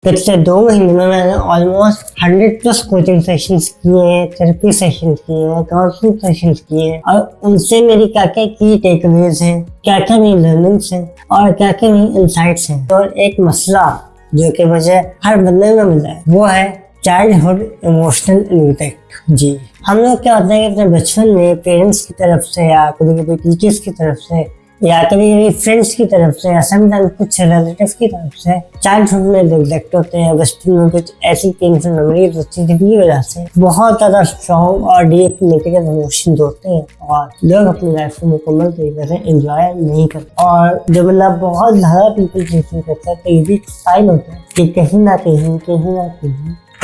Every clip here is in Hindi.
पिछले 2 महीने में मैंने ऑलमोस्ट 100+ कोचिंग सेशंस किए हैं, थेरेपी सेशंस किए हैं, काउंसलिंग सेशंस किए हैं और उनसे मेरी क्या क्या की टेकअवेज हैं, क्या क्या मेरी लर्निंग्स हैं और क्या क्या मेरी इंसाइट्स हैं। और एक मसला जो कि मुझे हर बंदे में मिला है वो है चाइल्डहुड इमोशनल इम्पैक्ट। जी, हम लोग क्या होता है कि अपने बचपन में पेरेंट्स की तरफ से या कभी कभी टीचर्स की तरफ से या कभी कभी फ्रेंड्स की तरफ से या समटाइम्स कुछ रिलेटिव्स की तरफ से चाइल्डहुड में नेग्लेक्ट होते हैं, बचपन में कुछ ऐसी पेनफुल मेमोरीज होती है जिनकी वजह से बहुत ज़्यादा स्ट्रॉन्ग और डीप नेगेटिव इमोशंस होते हैं और लोग अपनी लाइफ को मुकम्मल तरीके से एंजॉय नहीं करते। और जब मतलब बहुत ज़्यादा पीपल प्लीजिंग करता है तो ये भी साइन होता है कि कहीं ना कहीं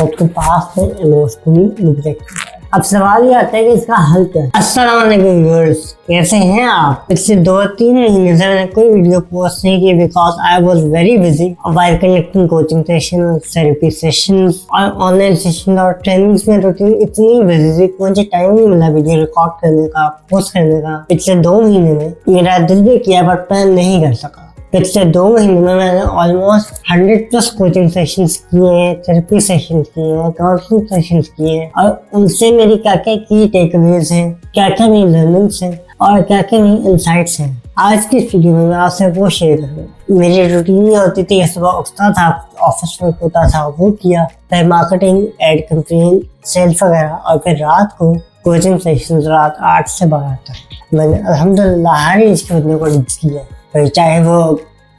उसके पास में इमोशनली नेग्लेक्ट होता है। अब सवाल ये आता है कि इसका हल क्या है। अस्सलाम वालेकुम व्यूअर्स, कैसे हैं आप? पिछले 2-3 महीने से मैंने कोई वीडियो पोस्ट नहीं की because I was very busy while conducting coaching session, therapy sessions और ऑनलाइन सेशन और ट्रेनिंग्स में रूटीन इतनी बिजी थी कि मुझे टाइम नहीं मिला वीडियो रिकॉर्ड करने का, पोस्ट करने का। पिछले 2 महीने में मेरा दिल भी किया बट मैं नहीं कर सका। पिछले 2 महीने में मैंने ऑलमोस्ट 100+ कोचिंग सेशंस किए हैं, थेरेपी सेशंस किए हैं, काउंसलिंग सेशंस किए हैं और उनसे मेरी क्या क्या की टेकअवेज हैं, क्या क्या मेरी लर्निंग्स हैं और क्या क्या मेरी इंसाइट्स हैं। आज की वीडियो में मैं आपसे वो शेयर करूँगा। मेरी रूटीन ये होती थी, सुबह उठता था, ऑफिस वर्क होता था, वो किया, फिर मार्केटिंग, एड कैंपेन, सेल्स वगैरह और फिर रात को कोचिंग सेशंस रात 8 से 12 तक। मैंने अल्हम्दुलिल्लाह हर एज के बंदे को रीच किया, चाहे वो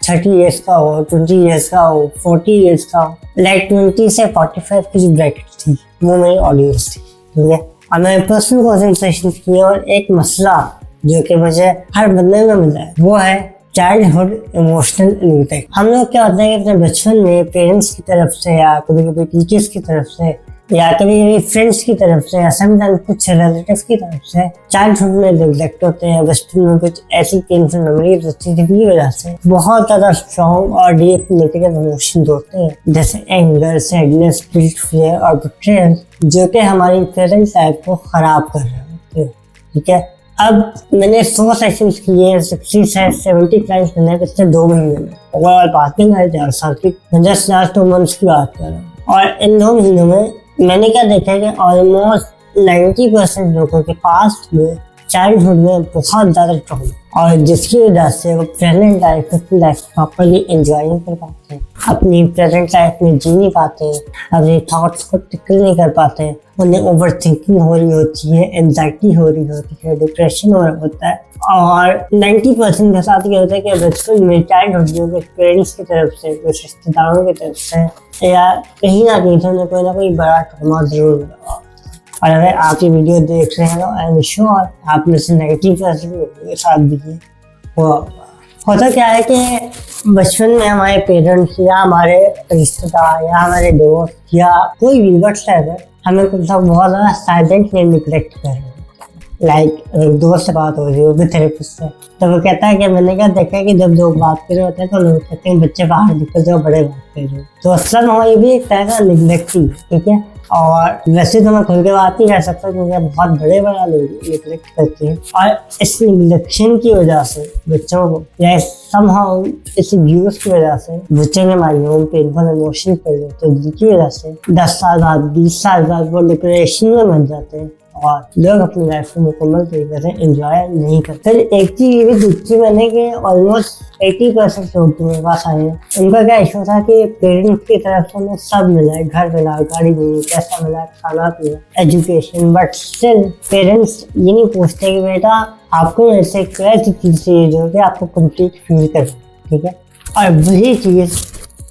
30 ईयर्स का हो, 20 ईयर्स का हो, 40 ईयर्स का हो। लाइक 20 से 45 की जो ब्रैकेट थी वो मेरी ऑडियंस थी, ठीक है। और मैंने पर्सनल कोचिंग सेशन किए और एक मसला जो कि मुझे हर बंदे में मिला है वो है चाइल्डहुड इमोशनल इम्पैक्ट। हम लोग क्या होता है कि अपने बचपन में पेरेंट्स की तरफ से या कभी कभी टीचर्स की तरफ से या कभी कभी फ्रेंड्स की तरफ से या समटाइम्स कुछ रिलेटिव्स की तरफ से चाइल्डहुड में नेग्लेक्ट होते हैं, बचपन में कुछ ऐसी पेनफुल मेमोरीज होती है जिनकी वजह से बहुत ज़्यादा स्ट्रॉन्ग और डीप नेगेटिव इमोशंस होते हैं, जैसे एंगर, सैडनेस, गिल्ट, फियर और बिट्रेयल, जो कि हमारी पेरेंट लाइफ को खराब कर रहे होते हैं, ठीक है। अब मैंने 100 सेशंस किए हैं, 60 से 70 क्लाइंट्स मैंने पिछले 2 महीने में ओवरऑल बात नहीं कर 4 साल की, जस्ट लास्ट 2 मंथ्स की बात कर रहा हूँ। और इन 2 महीनों में मैंने क्या देखा है कि ऑलमोस्ट 90% लोगों के पास में चाइल्डहुड में बहुत ज़्यादा ट्रॉमा और जिसकी वजह से वो प्रेजेंट लाइफ अपनी लाइफ प्रॉपरली एंजॉय नहीं कर पाते हैं, अपनी प्रेजेंट लाइफ में जी नहीं पाते हैं, अपने थॉट्स को टिकल नहीं कर पाते हैं, उन्हें ओवर थिंकिंग हो रही होती है, एंजाइटी हो रही होती है, डिप्रेशन हो रहा होता है। और 90% के साथ ये होता है कि बचपन में चाइल्डहुड में पेरेंट्स की तरफ से, कुछ रिश्तेदारों की तरफ से या कहीं ना कहीं से उन्हें कोई ना कोई बड़ा ट्रॉमा जरूर मिला। और अगर आप ये वीडियो देख रहे हैं तो आई एम श्योर आप में से 90% लोगों के साथ भी वो होता क्या है कि बचपन में हमारे पेरेंट्स या हमारे रिश्तेदार या हमारे दोस्त या कोई भी व्हाट्सएप हमें कुछ बहुत ज़्यादा साइलेंटली निगलेक्ट कर रहे हैं। लाइक दोस्त से बात हो रही है, वो भी थेरेपिस्ट से, तो वो कहता है कि मैंने क्या देखा है कि जब लोग बात कर रहे होते हैं तो लोग कहते हैं बच्चे बाहर निकल जाओ, बड़े बात कर रहे हो। तो असल में ये भी एक तरह का निगलेक्टिंग, ठीक है। और वैसे तो मैं खुल के बात नहीं कर सकता क्योंकि बहुत बड़े लोग निगलेक्ट करते हैं और इस निगलेक्शन की वजह से बच्चों को या समहाउ इस व्यूज की वजह से बच्चों के माइंड में पेनफुल इमोशन पड़ जाते हैं, जिसकी वजह से 10 साल बाद 20 साल बाद वो डिप्रेशन में बन जाते हैं और लोग अपनी लाइफ को मुकम्मल तरीके से एंजॉय नहीं करते। एक चीज ये भी देखी मैंने कि ऑलमोस्ट 80% लोग मेरे पास आए हैं, उनका क्या इशू था कि पेरेंट्स की तरफ से उन्हें सब मिला है, घर मिला, गाड़ी मिली, पैसा मिला, खाना पीना, एजुकेशन, बट स्टिल पेरेंट्स ये नहीं पूछते कि बेटा आपको ऐसे क्या चीज चाहिए जो कि आपको कंप्लीट फील करे, ठीक है। और वही चीज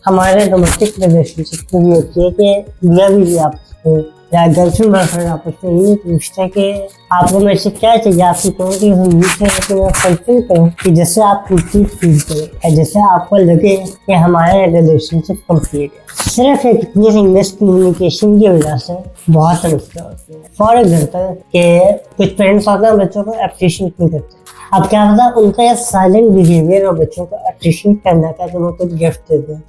हमारे डोमेस्टिक रिलेशनशिप में भी होती है कि मियां बीवी आपस या गर्लफ्रेंड बॉयफ्रेंड आपस में ये पूछते कि आपको मेरे से क्या चाहिए, आपकी कौन सी मैं फुलफिल करूँ कि जैसे आप कंप्लीट फील करें, जैसे आपको लगे कि हमारा रिलेशनशिप कंप्लीट है। सिर्फ एक इतनी सी मिसकम्युनिकेशन की वजह से बहुत समस्या होती है। फॉर एग्जाम्पल के कुछ पेरेंट्स होते हैं बच्चों को अप्रिशिएट नहीं करते। अब क्या पता उनका यह साइलेंट बिहेवियर और बच्चों को अप्रिशिएट करने का कि वो कुछ गिफ्ट देते हैं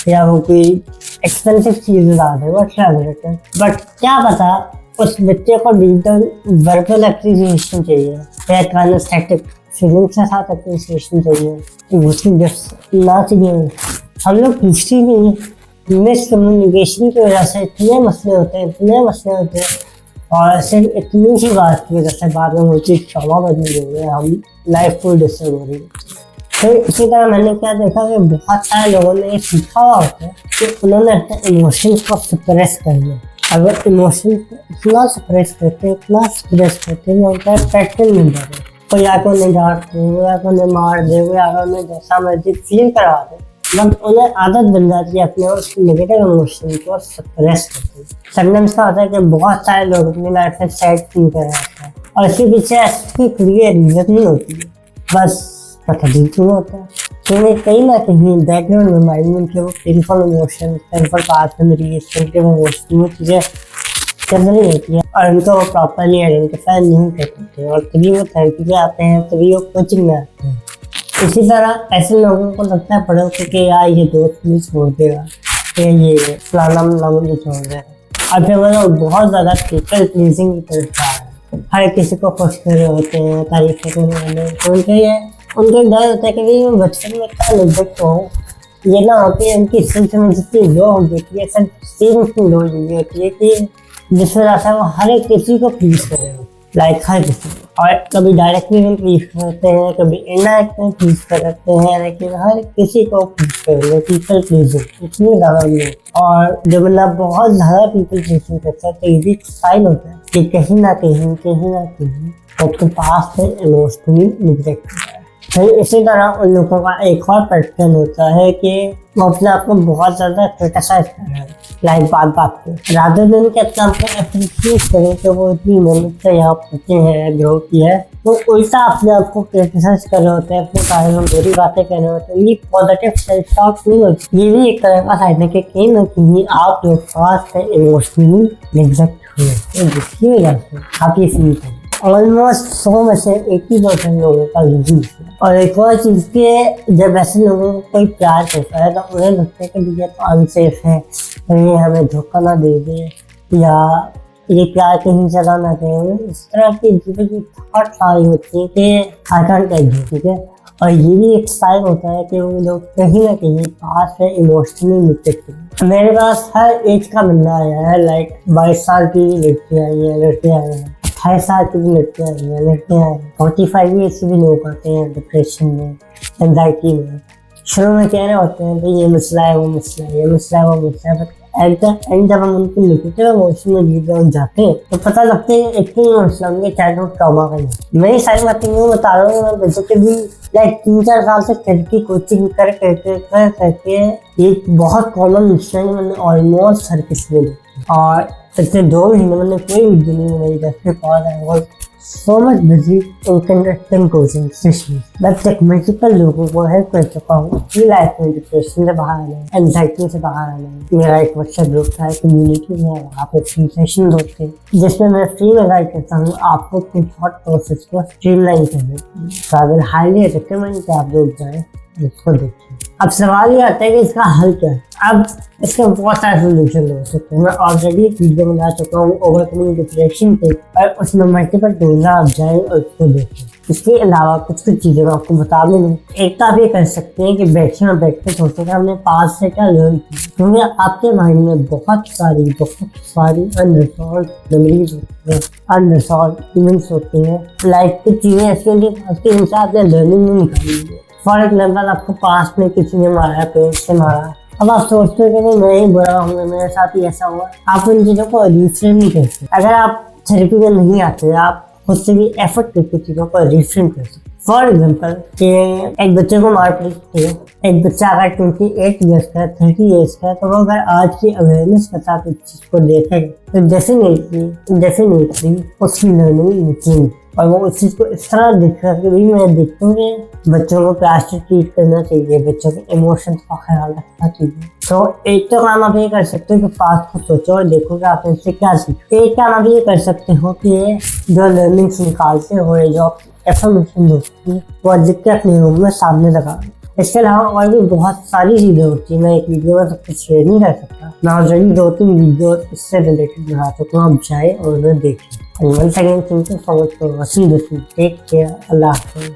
या वो कोई एक्सपेंसिव चीज ला दे, बट क्या पता उस बच्चे को डिजिटल वर्बल एप्रिसिएशन चाहिए या काइनेस्थेटिक फीलिंग के साथ एप्रिसिएशन चाहिए, उसकी गिफ्ट ना चाहिए। हम लोग पूछते नहीं मिस कम्युनिकेशन की वजह से इतने मसले होते हैं और सिर्फ इतनी सी बात की वजह से बाद में वो चीज़ ट्रॉमा बन रही है, हम लाइफ फुल डिस्टर्ब हो रही है। फिर इसी तरह मैंने क्या देखा कि बहुत सारे लोगों ने ये सीखा हुआ होता है कि उन्होंने अपने इमोशंस को सप्रेस कर लिया। अगर इमोशन को इतना सप्रेस करते हैं उनका पैटर्न नहीं बने, कोई आके उन्हें डांट दे, वो आके उन्हें मार दे, वो आके उन्हें जैसा मर्जी फील करवा दे, मतलब उन्हें आदत बन जाती है अपने उस नेगेटिव इमोशन को सप्रेस करते हैं। समटाइम्स क्या होता है कि बहुत सारे लोग अपनी लाइफ में सैड फील कर रहे होते हैं और इसके पीछे ऐसी क्लियर रीजन नहीं होती है, बस पता नहीं क्यों होता है। तो कहीं ना कहीं बैकग्राउंड में माइंड में उनके वो painful emotion, painful past memories, sensitive emotion, वो चीज़ें चल रही होती है और उनको वो प्रॉपरली आइडेंटिफाई नहीं कर पाते और तभी वो थेरेपी पे आते हैं, तभी वो कोचिंग में आते हैं। इसी तरह ऐसे लोगों को लगता है पढ़ो कि यार ये दोस्त मुझे छोड़ देगा, ये फलाना मुझे छोड़ देगा, और फिर वो लोग बहुत ज़्यादा पीपल प्लीजिंग की तरफ आ रहे हैं, हर किसी को खुश कर रहे होते हैं, तारीफें करने वाले। तो उनके डर होता है कि मैं बचपन में क्या नेगलेक्ट हो, ये ना होती है उनकी सेल्फ में जितनी लो हो जाती है, सेल्फ स्टीम इतनी लो हो जाती है कि जिस वजह से वो हर एक किसी को प्लीज कर रहे हो, लाइक हर किसी को, और कभी डायरेक्टली भी प्लीज करते हैं, कभी इनडायरेक्ट में प्लीज करते हैं, लेकिन हर किसी को प्लीज कर रहे हैं, पीपल प्लीजिंग इतनी ज़्यादा नहीं। और जब मतलब बहुत ज़्यादा पीपल प्लीजिंग करता है तो ये भी एक साइन होता है कि कहीं ना कहीं आपके पास में इमोशनली नेगलेक्ट होता है। फिर इसी तरह उन लोगों का एक और पैटर्न होता है कि वो अपने आप को बहुत ज़्यादा क्रिटिसाइज कर रहे हैं, लाइक बात पे रादर दिन के अपने आप को अप्रिशिएट करें कि वो इतनी मेहनत से यहाँ पहुँचे हैं, ग्रो किया है, तो उल्टा अपने आप को क्रिटिसाइज कर रहे होते हैं, अपने बारे में बुरी बातें कर रहे होते हैं। ये पॉजिटिव सेल्फ टॉक नहीं होती, ये भी एक तरह का साइन है कि कहीं ना कहीं आप जो पास है इमोशनली नेगलेक्ट हुए, तो जिसकी वजह से आप ये फील करें। ऑलमोस्ट 100 में से 80% लोगों का यही है। और एक और चीज़ के जब ऐसे लोगों को कोई प्यार करता है तो उन्हें लगता है कि ये तो अनसेफ है, ये हमें धोखा ना दे दे या ये प्यार कहीं चला ना करें, इस तरह की जिंदगी थॉट सारी होती है कि आई कांट टेक यू, ठीक है। और ये भी एक साइन होता है कि वो लोग कहीं ना कहीं पास है इमोशनली निकलते। मेरे पास हर एज का बंदा आया है, लाइक 22 साल की लड़की आई है, लड़के आए हैं, 28 साल की भी लड़कियाँ आई हैं, लड़के आए हैं, 45 ईयर्स के भी लोग आते हैं डिप्रेशन में, एंजाइटी में। शुरू में कह रहे होते हैं भाई ये मसला है, वो मसला है, ये मसला है, वो मसला है, बट एट द एंड जब हम उनकी नेगेटिव इमोशन में जीत जाते हैं तो पता लगता है एक ही मसला उनके चाइल्डहुड ट्रॉमा का है। मैं ये सारी बातें वो बता रहा हूँ, मैं बेसिकली लाइक 3-4 साल से थेरेपी कोचिंग करके एक बहुत कॉमन मसला है, मैंने ऑलमोस्ट हर किसी ने देखा। और पिछले 2 महीने मैंने कोई वीडियो नहीं बनाई, जैसे call I was so much busy in conducting coaching sessions. मैं तक मल्टीपल लोगों को हेल्प कर चुका हूँ अपनी लाइफ में डिप्रेशन से बाहर आने, एंजाइटी से बाहर आने। मेरा एक व्हाट्सएप ग्रुप था, कम्युनिटी है, वहाँ पे फ्री सेशन होते हैं जिसमें मैं फ्री में गाइड करता हूँ आपको अपने थॉट प्रोसेस को स्ट्रीमलाइन करने। तो आई विल हाईली रिकमेंड कि आप लोग जाएं इसको देखिए। अब सवाल ये आता है कि इसका हल क्या है। अब इसके बहुत सारे सोल्यूशन हो सकते हैं। मैं ऑलरेडी एक वीडियो बना चुका हूँ ओवरकमिंग डिप्रेशन पे, और उसमें मल्टीपल टूल्स आप जाएं और उसको देखें। इसके अलावा कुछ चीज़ें मैं आपको बता दूँ। एक तो आप ये कर सकते हैं कि बैठे सोचते हैं हमने पास से क्या लर्न किया, क्योंकि आपके माइंड में बहुत सारी अनरिजॉल्व्ड मेमोरीज होती हैं, अनरिजॉल्व्ड इवेंट्स होती हैं, लाइफ की चीज़ें ऐसी होती हैं उसके हिसाब से लर्निंग नहीं निकाली है। फॉर एग्जाम्पल आपको पास में किसी ने मारा, पेरेंट्स से मारा, अब आप सोचते हो कि मैं ही बुरा हूँ, मेरे साथ ही ऐसा हुआ। आप उन चीज़ों को रिफ्रेम नहीं करते। अगर आप थेरेपी में नहीं आते, आप खुद से भी एफर्ट करके चीज़ों को रिफ्रेम कर सकते। फॉर एग्जाम्पल कि एक बच्चे को मार पीटते हैं, एक बच्चा अगर 28 ईयर्स का, 30 ईयर्स का, तो वो अगर आज की अवेयरनेस के साथ इस चीज़ को देखेगा तो डेफिनेटली उसकी लर्निंग निकलेगी और वो उस चीज़ को इस तरह देखा कि भाई मैं देखता हूँ कि बच्चों को प्यार से ट्रीट करना चाहिए, बच्चों के इमोशंस का ख्याल रखना चाहिए। तो एक तो काम आप ये कर सकते हो कि पास्ट को सोचो और देखो कि आप इससे क्या सीखो। एक काम आप ये कर सकते हो कि जो लर्निंग्स निकालते हो या जो एफर्मेशन होती है वो लिख के अपने रूम में सामने लगा। इसके अलावा और भी बहुत सारी चीज़ें होती हैं, मैं एक वीडियो में सब कुछ शेयर नहीं कर सकता। मैं ऑलरेडी 2-3 वीडियो इससे रिलेटेड बना चुका हूँ, आप जाए और उन्हें देखें। And once again, thank you so much for watching this video. Take care. Allah Hafiz.